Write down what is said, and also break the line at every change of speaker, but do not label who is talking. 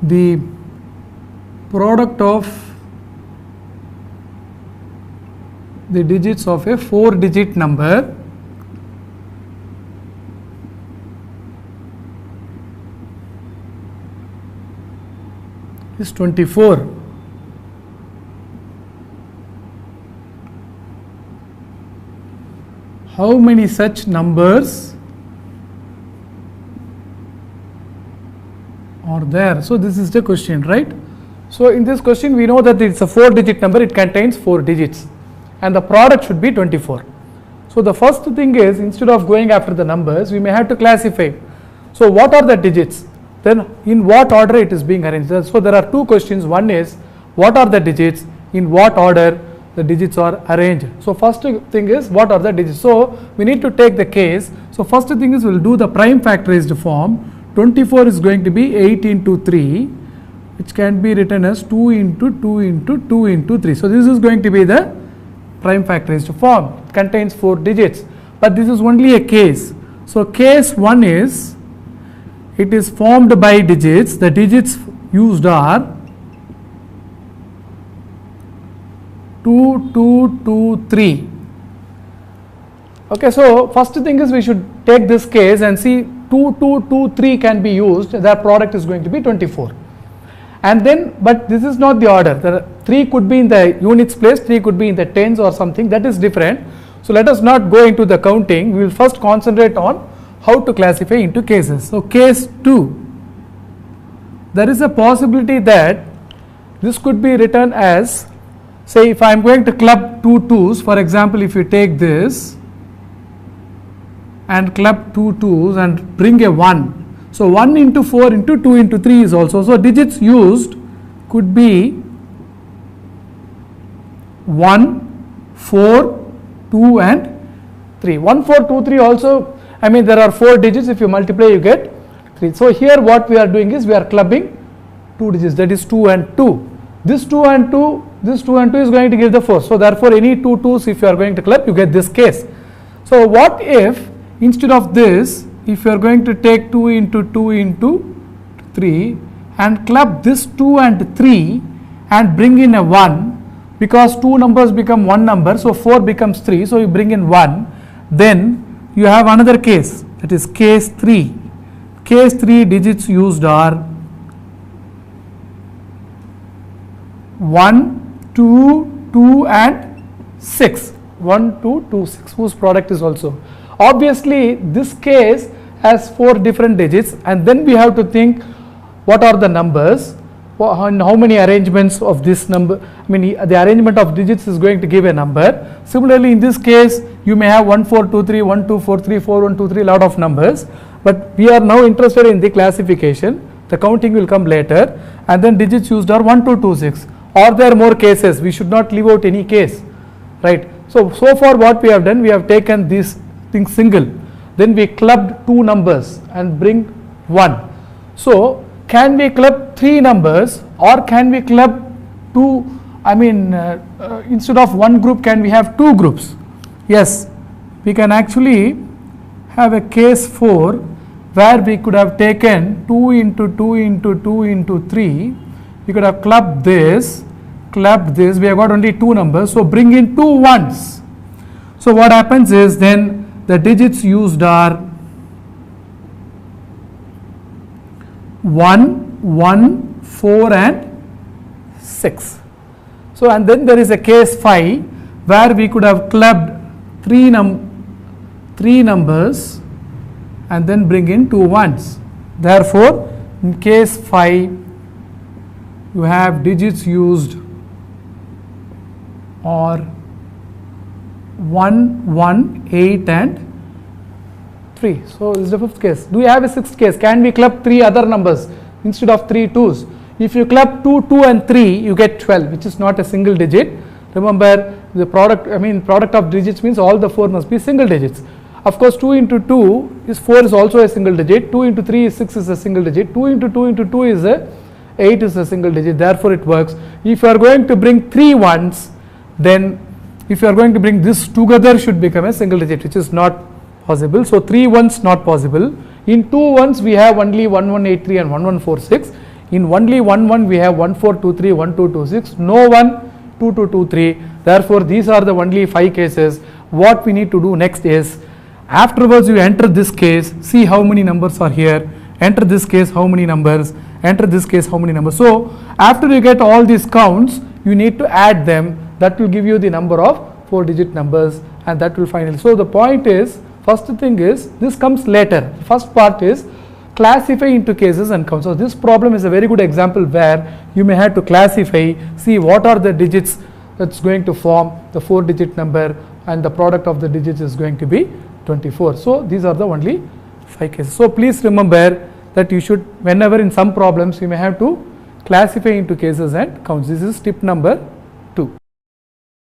the product of the digits of a 4-digit number is 24. How many such numbers are there? So this is the question, right? So in this question we know that it's a 4-digit number, it contains 4 digits and the product should be 24. So the first thing is, instead of going after the numbers, we may have to classify. So what are the digits? Then in what order it is being arranged? So there are two questions. One is, what are the digits? In what order the digits are arranged? So first thing is, what are the digits? So we need to take the case. So first thing is, we'll do the prime factorized form. 24 is going to be 8 into 3, which can be written as 2 into 2 into 2 into 3. So this is going to be the prime factorized form. It contains 4 digits, but this is only a case. So case 1 is, it is formed by digits. The digits used are 2, 2, 2, 3. Okay, so first thing is, we should take this case and see 2, 2, 2, 3 can be used. Their product is going to be 24. And then, but this is not the order. The 3 could be in the units place, 3 could be in the tens or something. That is different. So let us not go into the counting. We will first concentrate on how to classify into cases. So case 2, there is a possibility that this could be written as, say if I am going to club 2 2s, for example, if you take this and club 2 2s and bring a 1. So 1 into 4 into 2 into 3 is also. So digits used could be 1, 4, 2 and 3. 1, 4, 2, 3 also, I mean there are 4 digits. If you multiply you get 3. So here what we are doing is, we are clubbing 2 digits, that is 2 and 2. This 2 and 2, this 2 and 2 is going to give the 4. So therefore any 2 2s if you are going to club, you get this case. So what if instead of this, if you are going to take 2 into 2 into 3 and club this 2 and 3 and bring in a 1, because 2 numbers become 1 number, so 4 becomes 3, so you bring in 1, then you have another case, that is case 3. Case 3 digits used are 1, 2, 2 and 6. 1, 2, 2, 6, whose product is also. Obviously this case has 4 different digits, and then we have to think what are the numbers and how many arrangements of this number. I mean the arrangement of digits is going to give a number. Similarly in this case you may have 1 4 2 3, 1 2 4 3, 4 1 2 3, lot of numbers, but we are now interested in the classification. The counting will come later, and then digits used are 1 2 2 6. Are there more cases? We should not leave out any case, right? So far what we have done, we have taken these things single, then we clubbed 2 numbers and bring 1. So can we club 3 numbers, or can we club 2, I mean instead of 1 group can we have 2 groups? Yes, we can actually have a case 4 where we could have taken 2 into 2 into 2 into 3. We could have clubbed this, we have got only 2 numbers, so bring in 2 ones. So what happens is, then the digits used are 1, 1, 4 and 6. So and then there is a case 5 where we could have clubbed 3 numbers and then bring in 2 ones. Therefore in case 5 you have digits used are 1, 1, 8 and 3. So this is the 5th case. Do we have a 6th case? Can we club 3 other numbers instead of 3 2s? If you club 2, 2 and 3, you get 12, which is not a single digit. Remember the product, I mean product of digits means all the 4 must be single digits. Of course 2 into 2 is 4 is also a single digit, 2 into 3 is 6 is a single digit, 2 into 2 into 2 is a 8 is a single digit, therefore it works. If you are going to bring 3 ones, then if you are going to bring this together should become a single digit, which is not possible. So 3 ones not possible. In 2 ones we have only 1183 and 1146. In only 1 1 we have 1 4 2 3 1 2 2 6, no 1 2 2 2 3. Therefore, these are the only 5 cases. What we need to do next is, afterwards you enter this case, see how many numbers are here, enter this case how many numbers, enter this case how many numbers. So after you get all these counts, you need to add them. That will give you the number of 4-digit numbers, and that will finally. So the point is, first thing is, this comes later. First part is classify into cases and counts. So this problem is a very good example where you may have to classify, see what are the digits that's going to form the 4-digit number, and the product of the digits is going to be 24. So these are the only 5 cases. So please remember that you should, whenever in some problems, you may have to classify into cases and counts. This is tip number